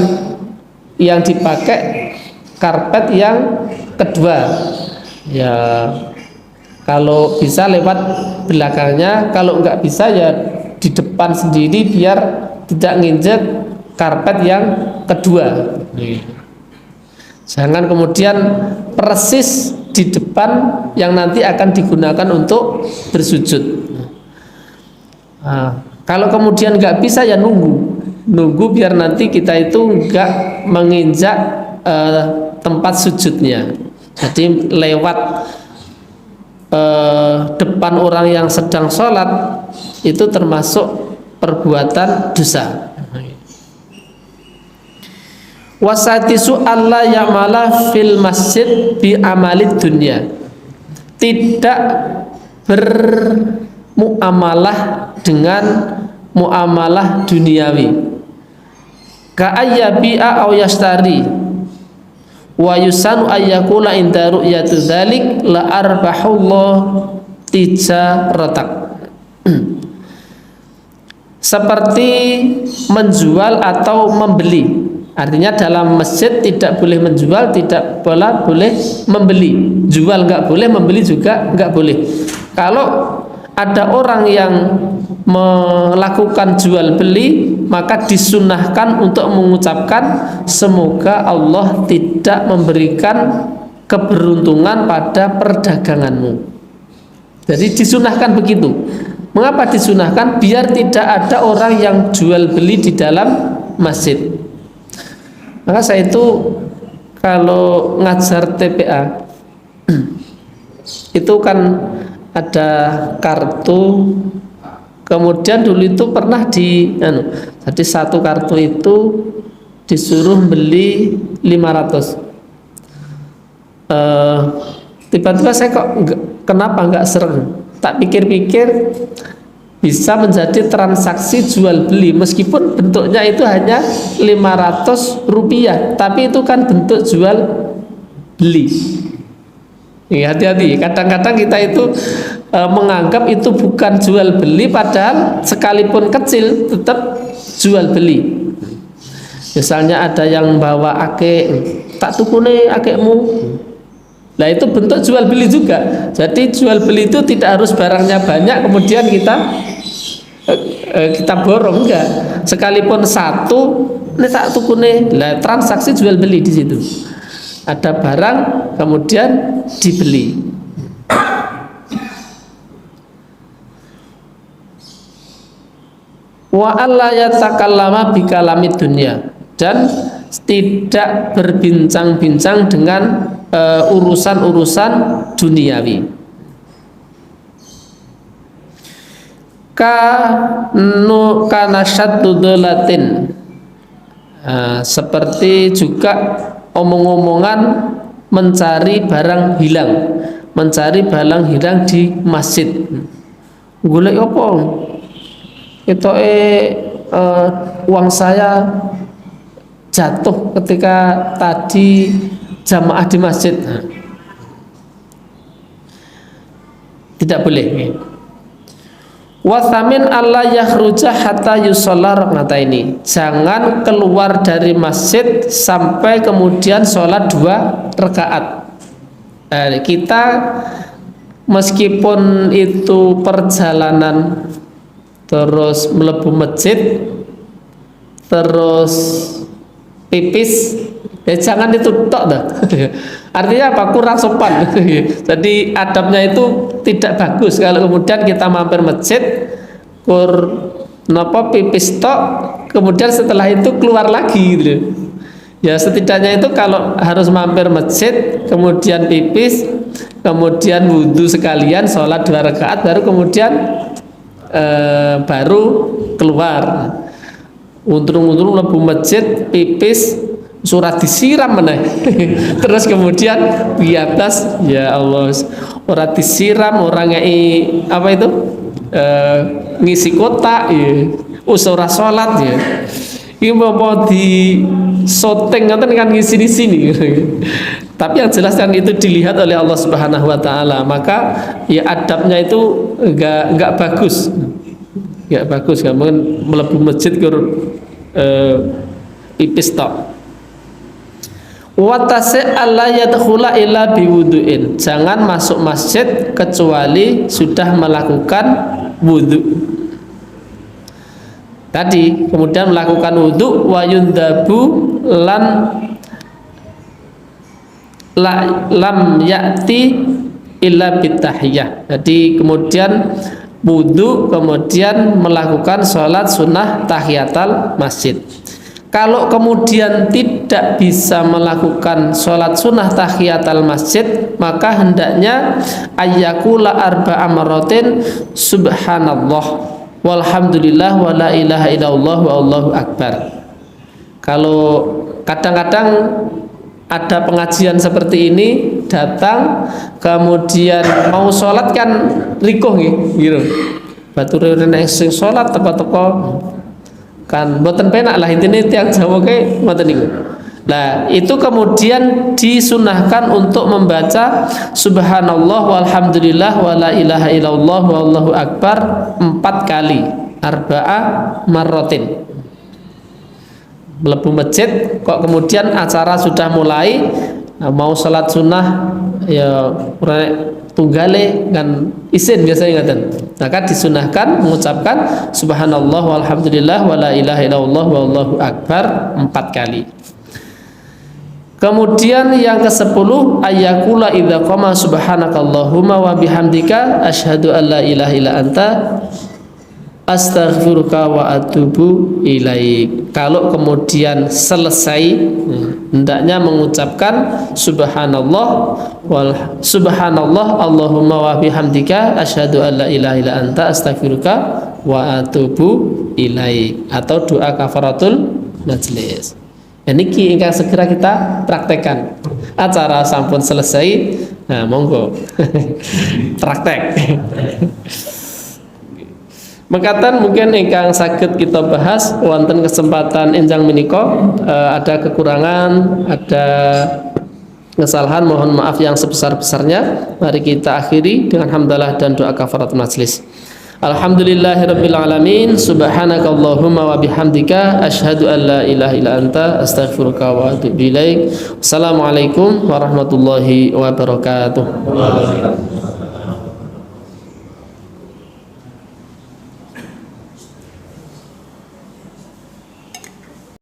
yang dipakai karpet yang kedua. Ya kalau bisa lewat belakangnya, kalau nggak bisa ya di depan sendiri biar tidak nginjek karpet yang kedua. Jangan kemudian persis di depan yang nanti akan digunakan untuk bersujud. Nah, kalau kemudian nggak bisa ya nunggu biar nanti kita itu nggak menginjak tempat sujudnya. Jadi lewat depan orang yang sedang sholat itu termasuk perbuatan dosa. Wasatisu Allah ya'mala fil masjid bi amalid dunya, tidak bermuamalah dengan muamalah duniawi, ka ayyabi'a aw yastari wa yusanu ayyakula inda ru'yatu dzalik la arbahullah tijaratak. Seperti menjual atau membeli. Artinya dalam masjid tidak boleh menjual, tidak boleh membeli. Jual nggak boleh, membeli juga nggak boleh. Kalau ada orang yang melakukan jual beli, maka disunahkan untuk mengucapkan semoga Allah tidak memberikan keberuntungan pada perdaganganmu. Jadi disunahkan begitu. Mengapa disunahkan? Biar tidak ada orang yang jual beli di dalam masjid. Maka saya itu kalau ngajar TPA itu kan ada kartu, kemudian dulu itu pernah jadi satu kartu itu disuruh beli 500. Tiba-tiba saya kok kenapa nggak serem, tak pikir-pikir bisa menjadi transaksi jual beli meskipun bentuknya itu hanya 500 rupiah, tapi itu kan bentuk jual beli. Hati-hati, kadang-kadang kita itu menganggap itu bukan jual beli, padahal sekalipun kecil tetap jual beli. Misalnya ada yang bawa akek, tak tukune akekmu, nah itu bentuk jual beli juga. Jadi jual beli itu tidak harus barangnya banyak kemudian kita borong, enggak. Sekalipun satu, ini tak tukune, lah transaksi jual beli di situ. Ada barang kemudian dibeli. Wa alla yatakallama bikalamid dunya, dan tidak berbincang-bincang dengan urusan-urusan duniawi. Kana syaddudulatin, seperti juga omong-omongan mencari barang hilang, di masjid. Golek apa? Itu uang saya jatuh ketika tadi jamaah di masjid. Tidak boleh. Wathamin Allah yakhruja hatta yusollar rak'ataini, jangan keluar dari masjid sampai kemudian sholat 2 rakaat. Kita meskipun itu perjalanan terus melebu masjid terus pipis, jangan itu tok dah. Artinya apa? Kurang sopan. Jadi adabnya itu tidak bagus kalau kemudian kita mampir masjid pipis tok, kemudian setelah itu keluar lagi gitu. Ya setidaknya itu kalau harus mampir masjid kemudian pipis, kemudian wudhu sekalian, sholat 2 rakaat, baru kemudian baru keluar. Untung-untung lebu masjid pipis surat disiram meneh. Terus kemudian di atas, ya Allah, orang disiram, orang apa itu ngisi kotak, ya. Usura sholat, ya. Ini mau di shooting kan ngisi di sini. Tapi yang jelas kan itu dilihat oleh Allah Subhanahu Wa Taala, maka ya adabnya itu enggak bagus, kan melebu masjid pipis tok. Watase alla yadkhula illa biwudu'in, jangan masuk masjid kecuali sudah melakukan wudu. Tadi kemudian melakukan wudu, wa yundhabu lan lam ya'ti illa bitahiyah. Jadi kemudian wudu, kemudian melakukan sholat sunnah tahiyatul masjid. Kalau kemudian tidak bisa melakukan sholat sunnah tahiyatul masjid, maka hendaknya ayyakula arba'a marratin subhanallah walhamdulillah wa la ilaha illallah wa allahu akbar. Kalau kadang-kadang ada pengajian seperti ini, datang kemudian mau sholat kan rikuh gitu, batur rene sing sholat teko-teko kan mboten penak lah, intine tiang Jawa kae ngoten niku. Nah, itu kemudian disunahkan untuk membaca subhanallah walhamdulillah wa la ilaha illallah wallahu akbar 4 kali, arba'a marratin. Melebu masjid kok kemudian acara sudah mulai, mau sholat sunnah ya tunggale kan isin biasanya ngaten. Maka disunahkan mengucapkan subhanallah walhamdulillah wa la ilaha illallah wallahu akbar 4 kali. Kemudian yang ke-10 ayyakula idza qama subhanakallahumma wa bihamdika asyhadu an la ilaha illa anta astaghfiruka wa atubu ilaik. Kalau kemudian selesai, hendaknya mengucapkan subhanallah Allahumma wa bihamdika asyhadu an la ilaha illa anta astaghfiruka wa atubu ilaik, atau doa kafaratul majlis. Niki ingkang segera kita praktekkan. Acara sampun selesai, nah monggo praktek. Mekaten mungkin ingkang saged kita bahas wonten kesempatan enjang menika, ada kekurangan, ada kesalahan, mohon maaf yang sebesar-besarnya. Mari kita akhiri dengan hamdalah dan doa kafarat majlis. Alhamdulillahirabbil alamin, subhanakallahumma wa bihamdika asyhadu an la ilaha illa anta astaghfiruka wa atubu ilaik. Assalamualaikum warahmatullahi wabarakatuh.